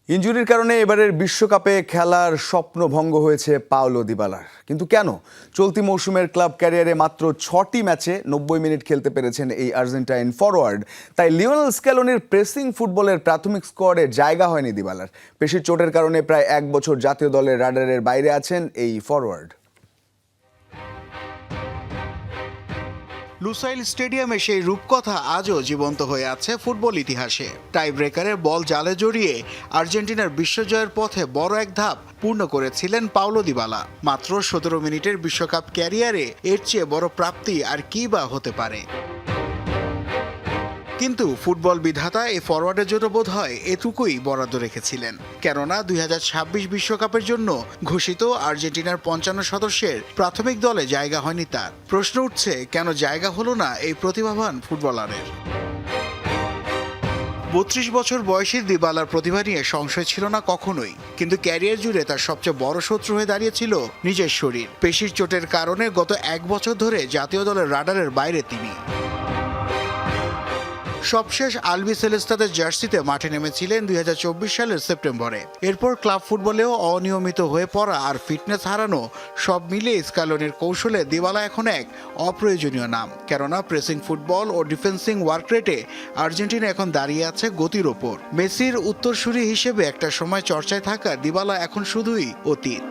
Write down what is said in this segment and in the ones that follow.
ইনজুরির কারণে এবারের বিশ্বকাপে খেলার স্বপ্ন ভঙ্গ হয়েছে পাওলো দিবালার। কিন্তু কেন? চলতি মৌসুমের ক্লাব ক্যারিয়ারে মাত্র 6টি ম্যাচে 90 মিনিট খেলতে পেরেছেন এই আর্জেন্টাইন ফরওয়ার্ড। তাই লিওনেল স্ক্যালোনির প্রেসিং ফুটবলের প্রাথমিক স্কোয়াডে জায়গা হয়নি দিবালার। পেশির চোটের কারণে প্রায় 1 বছর জাতীয় দলের রাডারের বাইরে আছেন এই ফরওয়ার্ড। লুসাইল স্টেডিয়ামে সেই রূপকথা আজও জীবন্ত হয়ে আছে ফুটবল ইতিহাসে। টাই ব্রেকারে বল জালে জড়িয়ে আর্জেন্টিনার বিশ্বজয়ের পথে বড় এক ধাপ পূর্ণ করেছিলেন পাওলো দিবালা। মাত্র 17 মিনিটের বিশ্বকাপ ক্যারিয়ারে এর চেয়ে বড় প্রাপ্তি আর কী বা হতে পারে। কিন্তু ফুটবল বিধাতা এই ফরওয়ার্ডের জন্য বোধহয় এটুকুই বরাদ্দ রেখেছিলেন। কেননা 2026 বিশ্বকাপের জন্য ঘোষিত আর্জেন্টিনার 55 সদস্যের প্রাথমিক দলে জায়গা হয়নি তার। প্রশ্ন উঠছে, কেন জায়গা হলো না এই প্রতিভাবান ফুটবলারের? 32 বছর বয়সী দিবালার প্রতিভা নিয়ে সংশয় ছিল না কখনোই, কিন্তু ক্যারিয়ার জুড়ে তার সবচেয়ে বড় শত্রু হয়ে দাঁড়িয়েছিল নিজের শরীর। পেশির চোটের কারণে গত 1 বছর ধরে জাতীয় দলের রাডারের বাইরে তিনি। সবশেষ আলবি সেলেস্তাদের জার্সিতে মাঠে নেমেছিলেন 2024 সালের সেপ্টেম্বরে। এরপর ক্লাব ফুটবলেও অনিয়মিত হয়ে পড়া আর ফিটনেস হারানো সব মিলিয়ে স্ক্যালোনির কৌশলে দিবালা এখন এক অপ্রয়োজনীয় নাম। কেননা প্রেসিং ফুটবল ও ডিফেন্সিং ওয়ার্ক রেটে আর্জেন্টিনা এখন দাঁড়িয়ে আছে গতির ওপর। মেসির উত্তরসূরি হিসেবে একটা সময় চর্চায় থাকা দিবালা এখন শুধুই অতীত।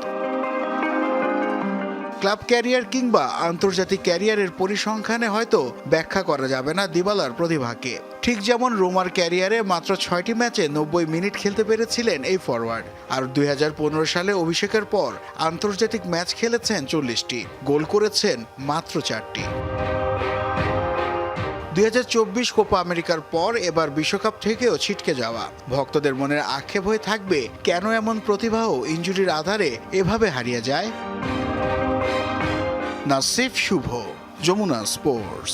ক্লাব ক্যারিয়ার কিংবা আন্তর্জাতিক ক্যারিয়ারের পরিসংখ্যানে হয়তো ব্যাখ্যা করা যাবে না দিবালার প্রতিভাকে। ঠিক যেমন রোমার ক্যারিয়ারে মাত্র 6টি ম্যাচে 90 মিনিট খেলতে পেরেছিলেন এই ফরওয়ার্ড। আর 2015 সালে অভিষেকের পর আন্তর্জাতিক ম্যাচ খেলেছেন 40টি, গোল করেছেন মাত্র 4টি। 2024 কোপা আমেরিকার পর এবার বিশ্বকাপ থেকেও ছিটকে যাওয়া। ভক্তদের মনের আক্ষেপ হয়ে থাকবে, কেন এমন প্রতিভাও ইনজুরির আধারে এভাবে হারিয়ে যায়। নাসিফ শুভ, যমুনা স্পোর্টস।